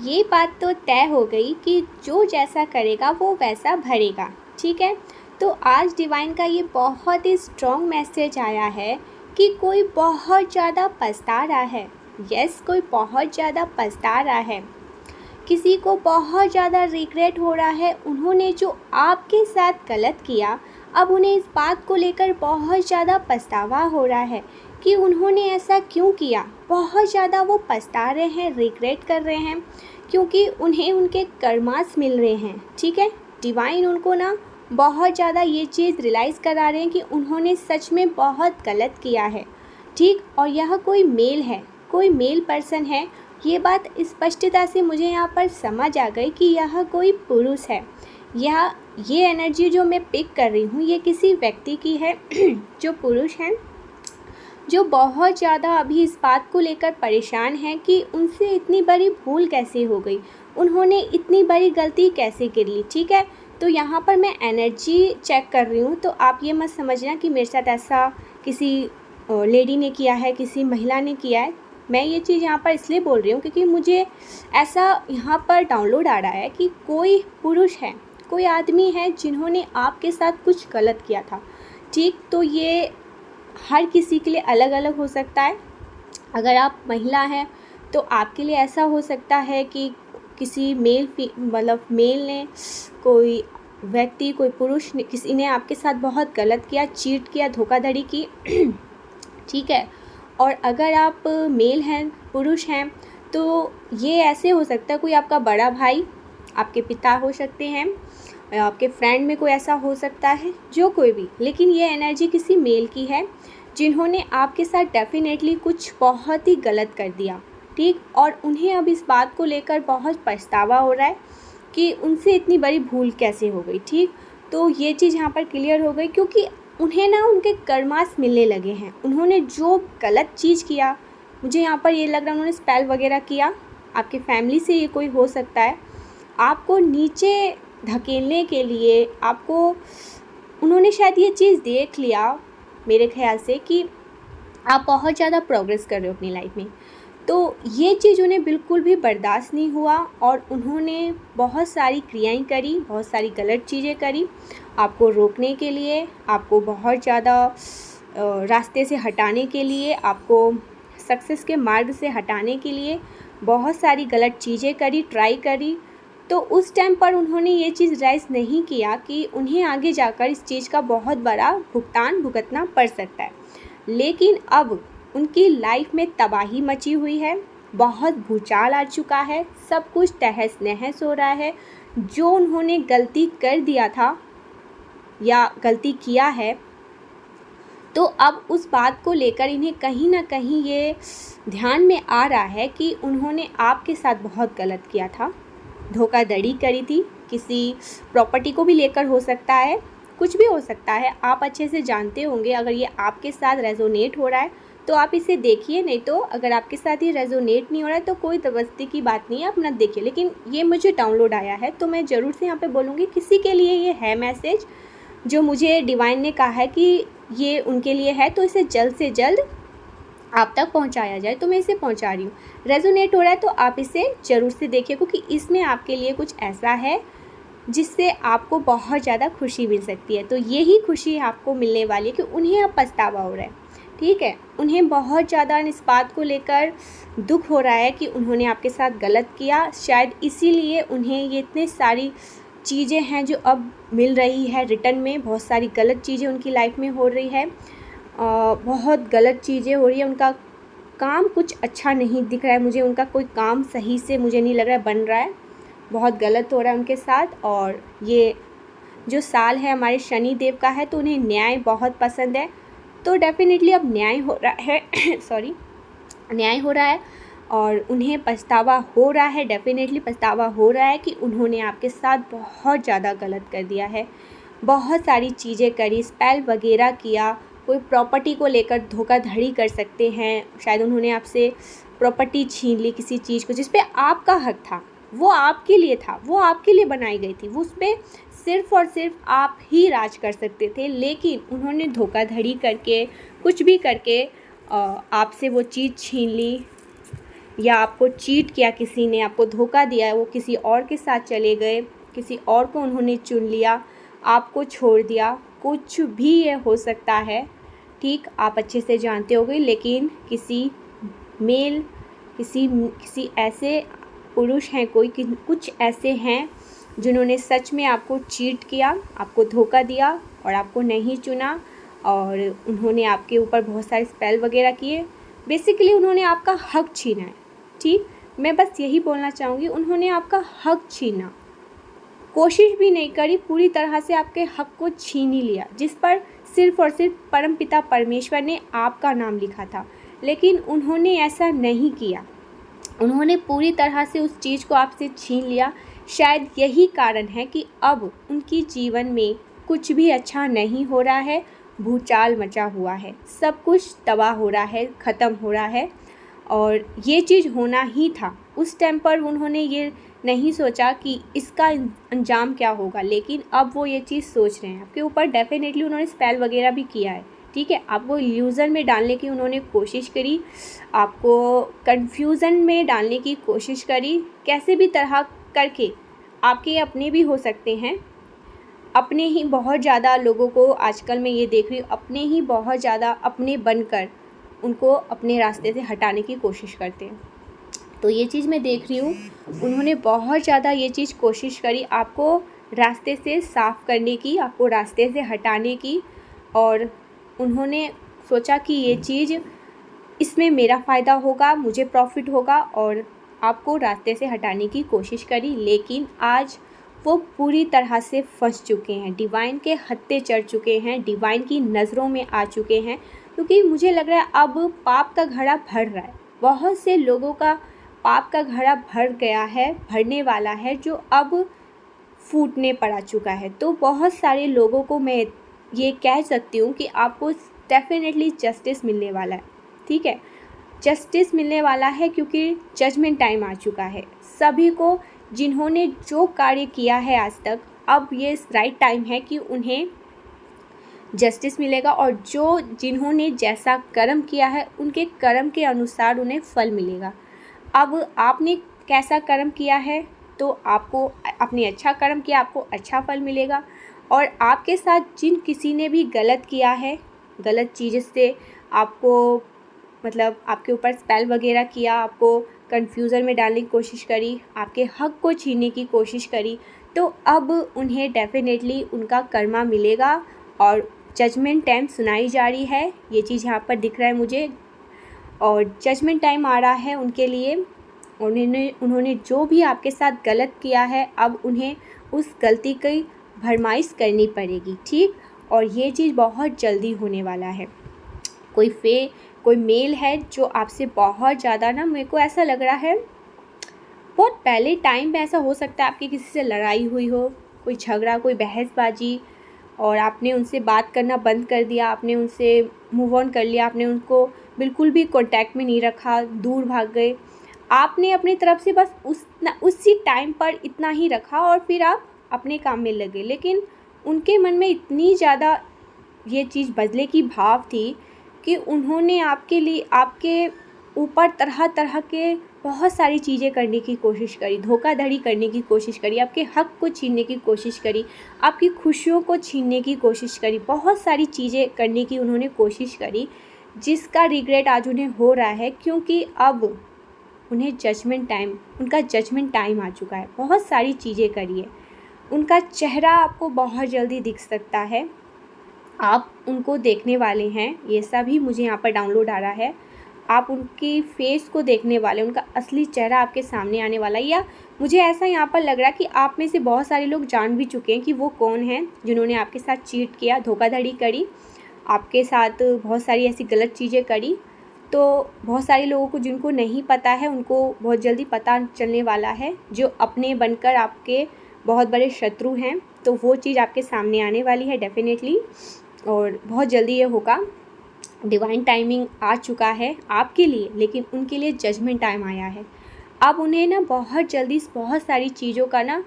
ये बात तो तय हो गई कि जो जैसा करेगा वो वैसा भरेगा। ठीक है, तो आज डिवाइन का ये बहुत ही स्ट्रॉन्ग मैसेज आया है कि कोई बहुत ज़्यादा पछता रहा है। यस, कोई बहुत ज़्यादा पछता रहा है, किसी को बहुत ज़्यादा रिग्रेट हो रहा है। उन्होंने जो आपके साथ गलत किया, अब उन्हें इस बात को लेकर बहुत ज़्यादा पछतावा हो रहा है कि उन्होंने ऐसा क्यों किया। बहुत ज़्यादा वो पछता रहे हैं, रिग्रेट कर रहे हैं, क्योंकि उन्हें उनके कर्मास मिल रहे हैं। ठीक है, डिवाइन उनको ना बहुत ज़्यादा ये चीज़ रियलाइज़ करा रहे हैं कि उन्होंने सच में बहुत गलत किया है। ठीक, और यह कोई मेल है, कोई मेल पर्सन है। ये बात स्पष्टता से मुझे यहाँ पर समझ आ गई कि यह कोई पुरुष है। ये एनर्जी जो मैं पिक कर रही हूँ ये किसी व्यक्ति की है जो पुरुष हैं, जो बहुत ज़्यादा अभी इस बात को लेकर परेशान है कि उनसे इतनी बड़ी भूल कैसे हो गई, उन्होंने इतनी बड़ी गलती कैसे कर ली। ठीक है, तो यहाँ पर मैं एनर्जी चेक कर रही हूँ, तो आप ये मत समझना कि मेरे साथ ऐसा किसी लेडी ने किया है, किसी महिला ने किया है। मैं ये चीज़ यहाँ पर इसलिए बोल रही हूँ क्योंकि मुझे ऐसा यहाँ पर डाउनलोड आ रहा है कि कोई पुरुष है, कोई आदमी है जिन्होंने आपके साथ कुछ गलत किया था। ठीक, तो ये हर किसी के लिए अलग अलग हो सकता है। अगर आप महिला हैं तो आपके लिए ऐसा हो सकता है कि किसी मेल ने, कोई व्यक्ति, कोई पुरुष ने, किसी ने आपके साथ बहुत गलत किया, चीट किया, धोखाधड़ी की। ठीक है, और अगर आप मेल हैं, पुरुष हैं, तो ये ऐसे हो सकता है कोई आपका बड़ा भाई, आपके पिता हो सकते हैं, या आपके फ्रेंड में कोई ऐसा हो सकता है, जो कोई भी। लेकिन ये एनर्जी किसी मेल की है जिन्होंने आपके साथ डेफिनेटली कुछ बहुत ही गलत कर दिया। ठीक, और उन्हें अब इस बात को लेकर बहुत पछतावा हो रहा है कि उनसे इतनी बड़ी भूल कैसे हो गई। ठीक, तो ये चीज़ यहाँ पर क्लियर हो गई क्योंकि उन्हें ना उनके कर्मास मिलने लगे हैं। उन्होंने जो गलत चीज़ किया, मुझे यहाँ पर ये लग रहा है उन्होंने स्पेल वगैरह किया, आपके फैमिली से ये कोई हो सकता है, आपको नीचे धकेलने के लिए। आपको उन्होंने शायद ये चीज़ देख लिया मेरे ख्याल से कि आप बहुत ज़्यादा प्रोग्रेस कर रहे हो अपनी लाइफ में, तो ये चीज़ उन्हें बिल्कुल भी बर्दाश्त नहीं हुआ और उन्होंने बहुत सारी क्रियाएं करी, बहुत सारी गलत चीज़ें करी आपको रोकने के लिए, आपको बहुत ज़्यादा रास्ते से हटाने के लिए, आपको सक्सेस के मार्ग से हटाने के लिए बहुत सारी गलत चीज़ें करी, ट्राई करी। तो उस टाइम पर उन्होंने ये चीज़ रियलाइज़ नहीं किया कि उन्हें आगे जाकर इस चीज़ का बहुत बड़ा भुगतान भुगतना पड़ सकता है। लेकिन अब उनकी लाइफ में तबाही मची हुई है, बहुत भूचाल आ चुका है, सब कुछ तहस नहस हो रहा है। जो उन्होंने गलती कर दिया था या गलती किया है, तो अब उस बात को लेकर इन्हें कहीं ना कहीं ये ध्यान में आ रहा है कि उन्होंने आपके साथ बहुत गलत किया था, धोखाधड़ी करी थी, किसी प्रॉपर्टी को भी लेकर हो सकता है, कुछ भी हो सकता है। आप अच्छे से जानते होंगे, अगर ये आपके साथ रेजोनेट हो रहा है तो आप इसे देखिए, नहीं तो अगर आपके साथ ये रेजोनेट नहीं हो रहा है तो कोई तवस्ती की बात नहीं है, आप ना देखिए। लेकिन ये मुझे डाउनलोड आया है तो मैं ज़रूर से यहाँ पे बोलूँगी किसी के लिए ये है मैसेज जो मुझे डिवाइन ने कहा है कि ये उनके लिए है, तो इसे जल्द से जल्द आप तक पहुंचाया जाए, तो मैं इसे पहुंचा रही हूँ। रेजोनेट हो रहा है तो आप इसे ज़रूर से देखिए, क्योंकि इसमें आपके लिए कुछ ऐसा है जिससे आपको बहुत ज़्यादा खुशी मिल सकती है। तो यही खुशी आपको मिलने वाली है कि उन्हें अब पछतावा हो रहा है। ठीक है, उन्हें बहुत ज़्यादा इस बात को लेकर दुख हो रहा है कि उन्होंने आपके साथ गलत किया, शायद इसीलिए उन्हें ये इतनी सारी चीज़ें हैं जो अब मिल रही है रिटर्न में। बहुत सारी गलत चीज़ें उनकी लाइफ में हो रही है, बहुत गलत चीज़ें हो रही है। उनका काम कुछ अच्छा नहीं दिख रहा है मुझे, उनका कोई काम सही से मुझे नहीं लग रहा है बन रहा है, बहुत गलत हो रहा है उनके साथ। और ये जो साल है हमारे शनि देव का है, तो उन्हें न्याय बहुत पसंद है, तो डेफिनेटली अब न्याय हो रहा है न्याय हो रहा है और उन्हें पछतावा हो रहा है, डेफिनेटली पछतावा हो रहा है कि उन्होंने आपके साथ बहुत ज़्यादा गलत कर दिया है, बहुत सारी चीज़ें करी, स्पेल वगैरह किया, कोई प्रॉपर्टी को लेकर धोखाधड़ी कर सकते हैं। शायद उन्होंने आपसे प्रॉपर्टी छीन ली, किसी चीज़ को जिस पे आपका हक था, वो आपके लिए था, वो आपके लिए बनाई गई थी, वो उस पर सिर्फ़ और सिर्फ आप ही राज कर सकते थे। लेकिन उन्होंने धोखाधड़ी करके, कुछ भी करके आपसे वो चीज़ छीन ली। या आपको चीट किया, किसी ने आपको धोखा दिया, वो किसी और के साथ चले गए, किसी और को उन्होंने चुन लिया, आपको छोड़ दिया, कुछ भी ये हो सकता है। ठीक, आप अच्छे से जानते होंगे, लेकिन किसी मेल, किसी ऐसे पुरुष हैं, कुछ ऐसे हैं जिन्होंने सच में आपको चीट किया, आपको धोखा दिया और आपको नहीं चुना, और उन्होंने आपके ऊपर बहुत सारे स्पेल वगैरह किए। बेसिकली उन्होंने आपका हक छीना है। ठीक, मैं बस यही बोलना चाहूँगी, उन्होंने आपका हक छीना, कोशिश भी नहीं करी, पूरी तरह से आपके हक को छीन ही लिया, जिस पर सिर्फ और सिर्फ परमपिता परमेश्वर ने आपका नाम लिखा था। लेकिन उन्होंने ऐसा नहीं किया, उन्होंने पूरी तरह से उस चीज़ को आपसे छीन लिया। शायद यही कारण है कि अब उनकी जीवन में कुछ भी अच्छा नहीं हो रहा है, भूचाल मचा हुआ है, सब कुछ तबाह हो रहा है, ख़त्म हो रहा है। और ये चीज़ होना ही था। उस टाइम पर उन्होंने ये नहीं सोचा कि इसका अंजाम क्या होगा, लेकिन अब वो ये चीज़ सोच रहे हैं। आपके ऊपर डेफिनेटली उन्होंने स्पेल वगैरह भी किया है। ठीक है, आपको इल्यूज़न में डालने की उन्होंने कोशिश करी, आपको कन्फ्यूज़न में डालने की कोशिश करी, कैसे भी तरह करके। आपके अपने भी हो सकते हैं, अपने ही बहुत ज़्यादा लोगों को आजकल मैं ये देख रही हूँ, अपने ही बहुत ज़्यादा अपने बनकर उनको अपने रास्ते से हटाने की कोशिश करते हैं। तो ये चीज़ मैं देख रही हूँ, उन्होंने बहुत ज़्यादा ये चीज़ कोशिश करी आपको रास्ते से साफ़ करने की, आपको रास्ते से हटाने की, और उन्होंने सोचा कि ये चीज़, इसमें मेरा फ़ायदा होगा, मुझे प्रॉफिट होगा, और आपको रास्ते से हटाने की कोशिश करी। लेकिन आज वो पूरी तरह से फंस चुके हैं, डिवाइन के हत्थे चढ़ चुके हैं, डिवाइन की नज़रों में आ चुके हैं। क्योंकि मुझे लग रहा है अब पाप का घड़ा भर रहा है, बहुत से लोगों का पाप का घड़ा भर गया है, भरने वाला है, जो अब फूटने पर आ चुका है। तो बहुत सारे लोगों को मैं ये कह सकती हूँ कि आपको डेफिनेटली जस्टिस मिलने वाला है। ठीक है, जस्टिस मिलने वाला है, क्योंकि जजमेंट टाइम आ चुका है। सभी को जिन्होंने जो कार्य किया है आज तक, अब ये राइट टाइम है कि उन्हें जस्टिस मिलेगा, और जिन्होंने जैसा कर्म किया है उनके कर्म के अनुसार उन्हें फल मिलेगा। अब आपने कैसा कर्म किया है, तो आपको, आपने अच्छा कर्म किया, आपको अच्छा फल मिलेगा। और आपके साथ जिन किसी ने भी गलत किया है, गलत चीज़ से आपको, मतलब आपके ऊपर स्पेल वगैरह किया, आपको कन्फ्यूज़न में डालने की कोशिश करी, आपके हक को छीनने की कोशिश करी, तो अब उन्हें डेफिनेटली उनका कर्मा मिलेगा। और जजमेंट टाइम सुनाई जा रही है, ये चीज़ यहाँ पर दिख रहा है मुझे, और जजमेंट टाइम आ रहा है उनके लिए। उन्होंने जो भी आपके साथ गलत किया है, अब उन्हें उस गलती की भरमाइश करनी पड़ेगी। ठीक, और ये चीज़ बहुत जल्दी होने वाला है। कोई मेल है जो आपसे बहुत ज़्यादा ना, मेरे को ऐसा लग रहा है बहुत पहले टाइम पे ऐसा हो सकता है आपकी किसी से लड़ाई हुई हो, कोई झगड़ा, कोई बहसबाजी, और आपने उनसे बात करना बंद कर दिया, आपने उनसे मूव ऑन कर लिया, आपने उनको बिल्कुल भी कांटेक्ट में नहीं रखा, दूर भाग गए। आपने अपनी तरफ से बस उसी टाइम पर इतना ही रखा, और फिर आप अपने काम में लगे। लेकिन उनके मन में इतनी ज़्यादा ये चीज़ बदले की भाव थी कि उन्होंने आपके लिए, आपके ऊपर तरह तरह के बहुत सारी चीज़ें करने की कोशिश करी, धोखाधड़ी करने की कोशिश करी, आपके हक को छीनने की कोशिश करी, आपकी खुशियों को छीनने की कोशिश करी, बहुत सारी चीज़ें करने की उन्होंने कोशिश करी, जिसका रिग्रेट आज उन्हें हो रहा है। क्योंकि अब उन्हें उनका जजमेंट टाइम आ चुका है। बहुत सारी चीज़ें करी है, उनका चेहरा आपको बहुत जल्दी दिख सकता है, आप उनको देखने वाले हैं। ये सभी मुझे यहाँ पर डाउनलोड आ रहा है, आप उनकी फेस को देखने वाले, उनका असली चेहरा आपके सामने आने वाला है। या मुझे ऐसा यहाँ पर लग रहा है कि आप में से बहुत सारे लोग जान भी चुके हैं कि वो कौन हैं जिन्होंने आपके साथ चीट किया, धोखाधड़ी करी, आपके साथ बहुत सारी ऐसी गलत चीज़ें करी। तो बहुत सारे लोगों को जिनको नहीं पता है, उनको बहुत जल्दी पता चलने वाला है, जो अपने बनकर आपके बहुत बड़े शत्रु हैं। तो वो चीज़ आपके सामने आने वाली है डेफिनेटली, और बहुत जल्दी ये होगा। डिवाइन टाइमिंग आ चुका है आपके लिए, लेकिन उनके लिए जजमेंट टाइम आया है। अब उन्हें ना बहुत जल्दी बहुत सारी चीज़ों का ना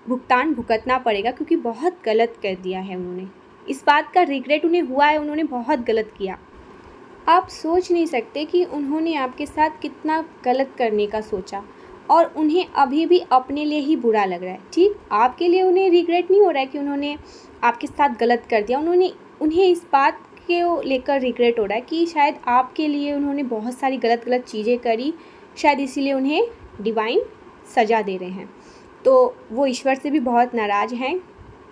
भुगतान भुगतना पड़ेगा, क्योंकि बहुत गलत कर दिया है उन्होंने। इस बात का रिग्रेट उन्हें हुआ है, उन्होंने बहुत गलत किया। आप सोच नहीं सकते कि उन्होंने आपके साथ कितना गलत करने का सोचा, और उन्हें अभी भी अपने लिए ही बुरा लग रहा है। ठीक, आपके लिए उन्हें रिग्रेट नहीं हो रहा है कि उन्होंने आपके साथ गलत कर दिया, उन्हें इस बात के लेकर रिग्रेट हो रहा है कि शायद आपके लिए उन्होंने बहुत सारी गलत गलत चीज़ें करी, शायद इसीलिए उन्हें डिवाइन सज़ा दे रहे हैं। तो वो ईश्वर से भी बहुत नाराज़ हैं,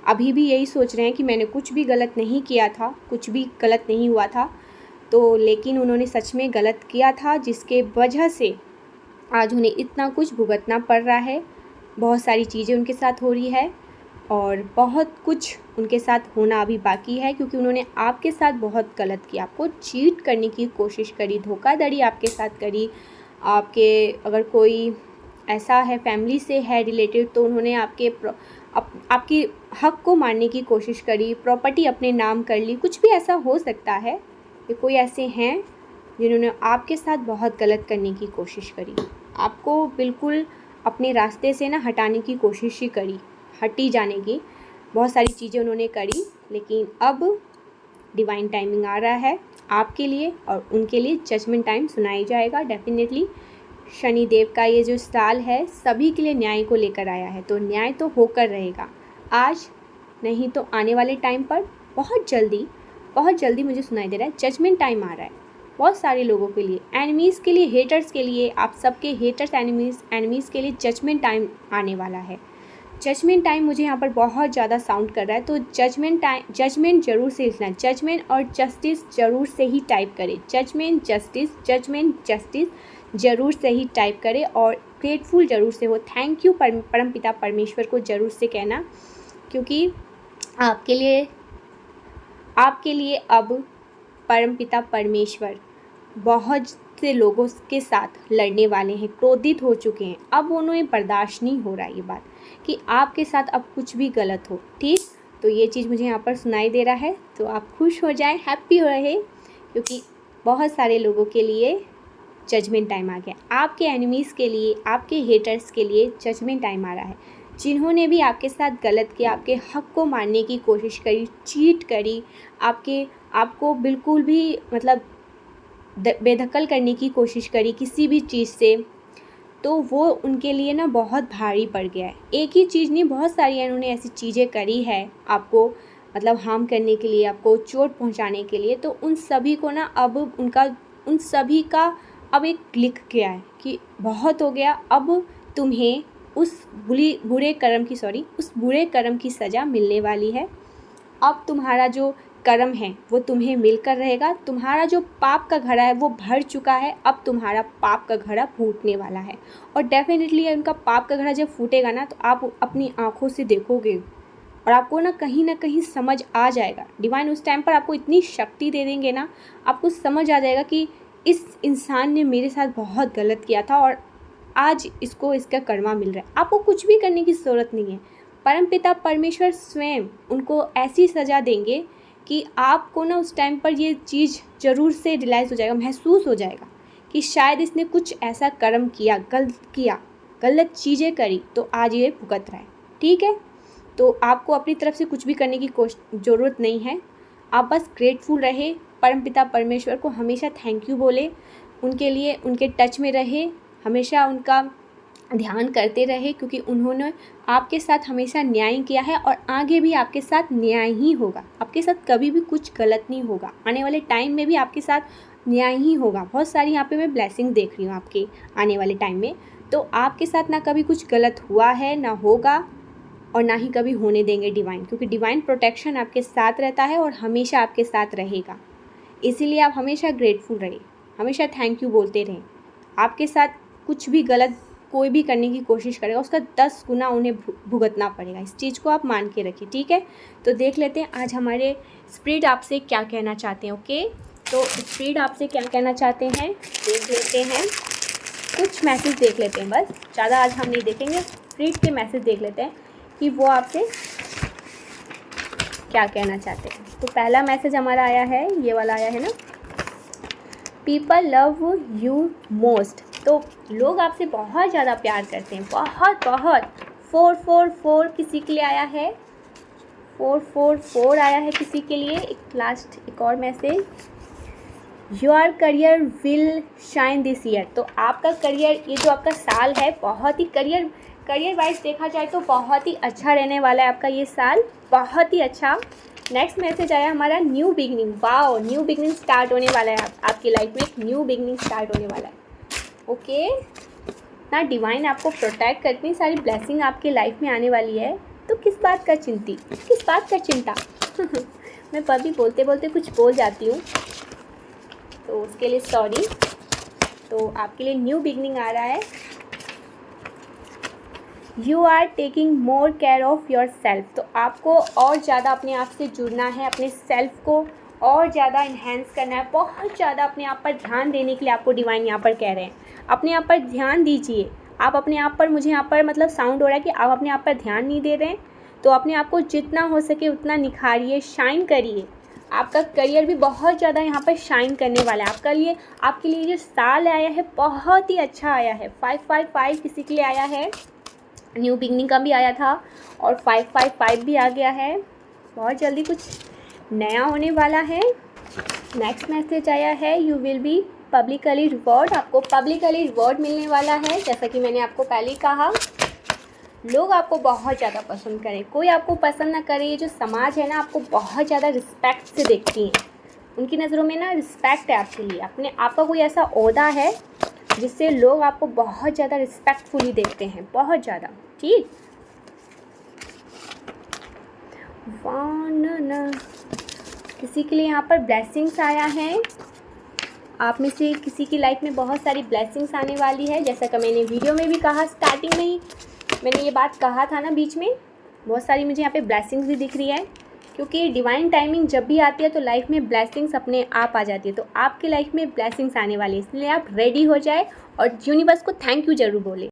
अभी भी यही सोच रहे हैं कि मैंने कुछ भी गलत नहीं किया था, कुछ भी गलत नहीं हुआ था। तो लेकिन उन्होंने सच में गलत किया था, जिसके वजह से आज उन्हें इतना कुछ भुगतना पड़ रहा है। बहुत सारी चीज़ें उनके साथ हो रही है, और बहुत कुछ उनके साथ होना अभी बाकी है, क्योंकि उन्होंने आपके साथ बहुत गलत किया, आपको चीट करने की कोशिश करी, धोखाधड़ी आपके साथ करी। आपके अगर कोई ऐसा है फैमिली से है रिलेटेड, तो उन्होंने आपकी हक को मारने की कोशिश करी, प्रॉपर्टी अपने नाम कर ली, कुछ भी ऐसा हो सकता है। ये कोई ऐसे हैं जिन्होंने आपके साथ बहुत गलत करने की कोशिश करी, आपको बिल्कुल अपने रास्ते से ना हटाने की कोशिश ही करी, हटी जाने की बहुत सारी चीज़ें उन्होंने करी। लेकिन अब डिवाइन टाइमिंग आ रहा है आपके लिए, और उनके लिए जजमेंट टाइम सुनाई जाएगा डेफिनेटली। शनि देव का ये जो साल है सभी के लिए न्याय को लेकर आया है, तो न्याय तो होकर रहेगा, आज नहीं तो आने वाले टाइम पर बहुत जल्दी मुझे सुनाई दे रहा है जजमेंट टाइम आ रहा है बहुत सारे लोगों के लिए, एनिमीज़ के लिए, हेटर्स के लिए, आप सबके हेटर्स एनिमीज़ के लिए जजमेंट टाइम आने वाला है। जजमेंट टाइम मुझे यहाँ पर बहुत ज़्यादा साउंड कर रहा है, तो जजमेंट ज़रूर से लिखना, जजमेंट और जस्टिस ज़रूर से ही टाइप करें, जजमेंट जस्टिस ज़रूर से ही टाइप करें, और ग्रेटफुल ज़रूर से हो, थैंक यू परमपिता परमेश्वर को ज़रूर से कहना, क्योंकि आपके लिए अब परमपिता परमेश्वर बहुत से लोगों के साथ लड़ने वाले हैं, क्रोधित हो चुके हैं। अब उन्हें बर्दाश्त नहीं हो रहा है ये बात कि आपके साथ अब कुछ भी गलत हो। ठीक, तो ये चीज़ मुझे यहाँ पर सुनाई दे रहा है, तो आप खुश हो जाएं, हैप्पी हो रहे, क्योंकि बहुत सारे लोगों के लिए जजमेंट टाइम आ गया, आपके एनिमीज़ के लिए, आपके हेटर्स के लिए जजमेंट टाइम आ रहा है। जिन्होंने भी आपके साथ गलत किया, आपके हक को मारने की कोशिश करी, चीट करी, आपको बिल्कुल भी मतलब बेदखल करने की कोशिश करी किसी भी चीज़ से, तो वो उनके लिए ना बहुत भारी पड़ गया है। एक ही चीज़ नहीं, बहुत सारी उन्होंने ऐसी चीज़ें करी है आपको मतलब हार्म करने के लिए, आपको चोट पहुंचाने के लिए, तो उन सभी को ना अब उन सभी का अब एक क्लिक गया है कि बहुत हो गया, अब तुम्हें उस बुरे कर्म की सज़ा मिलने वाली है। अब तुम्हारा जो कर्म है वो तुम्हें मिलकर रहेगा, तुम्हारा जो पाप का घड़ा है वो भर चुका है, अब तुम्हारा पाप का घड़ा फूटने वाला है। और डेफिनेटली उनका पाप का घड़ा जब फूटेगा ना, तो आप अपनी आँखों से देखोगे, और आपको ना कहीं समझ आ जाएगा। डिवाइन उस टाइम पर आपको इतनी शक्ति दे देंगे ना, आपको समझ आ जाएगा कि इस इंसान ने मेरे साथ बहुत गलत किया था, और आज इसको इसका कर्मा मिल रहा है। आपको कुछ भी करने की ज़रूरत नहीं है, परमपिता परमेश्वर स्वयं उनको ऐसी सज़ा देंगे कि आपको ना उस टाइम पर ये चीज़ ज़रूर से रियलाइज़ हो जाएगा, महसूस हो जाएगा कि शायद इसने कुछ ऐसा कर्म किया, गलत चीज़ें करी, तो आज ये भुगत रहा है। ठीक है, तो आपको अपनी तरफ से कुछ भी करने की ज़रूरत नहीं है, आप बस ग्रेटफुल रहे, परमपिता परमेश्वर को हमेशा थैंक यू बोले, उनके लिए उनके टच में रहे, हमेशा उनका ध्यान करते रहे, क्योंकि उन्होंने आपके साथ हमेशा न्याय किया है, और आगे भी आपके साथ न्याय ही होगा। आपके साथ कभी भी कुछ गलत नहीं होगा, आने वाले टाइम में भी आपके साथ न्याय ही होगा। बहुत सारी यहाँ पे मैं ब्लेसिंग देख रही हूँ आपके आने वाले टाइम में, तो आपके साथ ना कभी कुछ गलत हुआ है, ना होगा, और ना ही कभी होने देंगे डिवाइन, क्योंकि डिवाइन प्रोटेक्शन आपके साथ रहता है और हमेशा आपके साथ रहेगा। इसीलिए आप हमेशा ग्रेटफुल रहे, हमेशा थैंक यू बोलते रहें। आपके साथ कुछ भी गलत कोई भी करने की कोशिश करेगा, उसका 10 गुना उन्हें भुगतना पड़ेगा, इस चीज़ को आप मान के रखिए। ठीक है, तो देख लेते हैं आज हमारे स्पिरिट आपसे क्या कहना चाहते हैं। ओके, तो स्पिरिट आपसे क्या कहना चाहते हैं देख लेते हैं, कुछ मैसेज देख लेते हैं, बस ज़्यादा आज हम नहीं देखेंगे, स्पिरिट के मैसेज देख लेते हैं कि वो आपसे क्या कहना चाहते हैं। तो पहला मैसेज हमारा आया है, ये वाला आया है ना, पीपल लव यू मोस्ट। तो लोग आपसे बहुत ज़्यादा प्यार करते हैं, बहुत 444 किसी के लिए आया है, 444 आया है किसी के लिए। एक और message, your career will shine this year. तो आपका करियर, ये जो आपका साल है, बहुत ही करियर वाइज देखा जाए तो बहुत ही अच्छा रहने वाला है आपका ये साल, बहुत ही अच्छा। नेक्स्ट मैसेज आया हमारा new beginning. Wow, new beginning start होने वाला है आपकी लाइफ में, एक न्यू बिगनिंग स्टार्ट होने वाला है। ओके ना, डिवाइन आपको प्रोटेक्ट करती, इतनी सारी ब्लेसिंग आपकी लाइफ में आने वाली है, तो किस बात का चिंता मैं कभी बोलते बोलते कुछ बोल जाती हूँ, तो उसके लिए सॉरी। तो आपके लिए न्यू बिगनिंग आ रहा है। You are taking more care of yourself. तो आपको और ज़्यादा अपने आप से जुड़ना है, अपने सेल्फ को और ज़्यादा इन्हेंस करना है, बहुत ज़्यादा अपने आप पर ध्यान देने के लिए आपको डिवाइन यहाँ पर कह रहे हैं। अपने आप पर ध्यान दीजिए। आप अपने आप पर, मुझे यहाँ पर मतलब साउंड हो रहा है कि आप अपने आप पर ध्यान नहीं दे रहे हैं, तो अपने आप को जितना हो सके उतना निखारिए, शाइन करिए। आपका करियर भी बहुत ज़्यादा यहाँ पर शाइन करने वाला है। आपके लिए जो साल आया है बहुत ही अच्छा आया है। 555 किसी के लिए आया है, न्यू बिगनिंग का भी आया था, और 555 भी आ गया है। बहुत जल्दी कुछ नया होने वाला है। नेक्स्ट मैसेज आया है, you will be publicly reward. आपको पब्लिकली रिवॉर्ड मिलने वाला है। जैसा कि मैंने आपको पहले ही कहा, लोग आपको बहुत ज़्यादा पसंद करें, कोई आपको पसंद ना करे, ये जो समाज है ना, आपको बहुत ज़्यादा रिस्पेक्ट से देखती हैं। उनकी नज़रों में ना रिस्पेक्ट है आपके लिए, आपका कोई ऐसा ओहदा है जिससे लोग आपको बहुत ज़्यादा रिस्पेक्टफुली देखते हैं, बहुत ज़्यादा। ठीक, किसी के लिए यहाँ पर ब्लेसिंग्स आया है। आप में से किसी की लाइफ में बहुत सारी ब्लेसिंग्स आने वाली है। जैसा कि मैंने वीडियो में भी कहा, स्टार्टिंग में ही मैंने ये बात कहा था ना, बीच में बहुत सारी मुझे यहाँ पे ब्लेसिंग्स भी दिख रही है, क्योंकि डिवाइन टाइमिंग जब भी आती है तो लाइफ में ब्लेसिंग्स अपने आप आ जाती है। तो आपकी लाइफ में ब्लेसिंग्स आने वाली है, इसलिए आप रेडी हो जाए और यूनिवर्स को थैंक यू ज़रूर बोले।